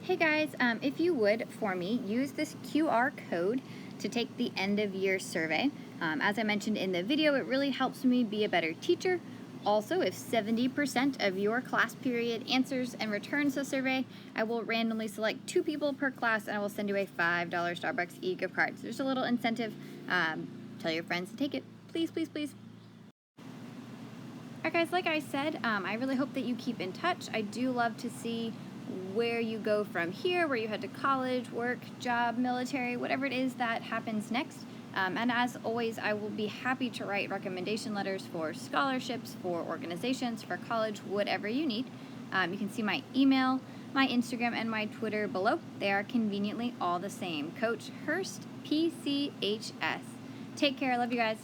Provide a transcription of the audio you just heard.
Hey guys, if you would, for me, use this QR code to take the end of year survey. As I mentioned in the video, it really helps me be a better teacher. Also, if 70% of your class period answers and returns the survey, I will randomly select 2 people per class and I will send you a $5 Starbucks e-gift card. So just a little incentive. Tell your friends to take it. Please, please, please. Alright guys, like I said, I really hope that you keep in touch. I do love to see where you go from here, where you head to college, work, job, military, whatever it is that happens next. And as always, I will be happy to write recommendation letters for scholarships, for organizations, for college, whatever you need. You can see my email, my Instagram, and my Twitter below. They are conveniently all the same. Coach Hurst, PCHS. Take care. I love you guys.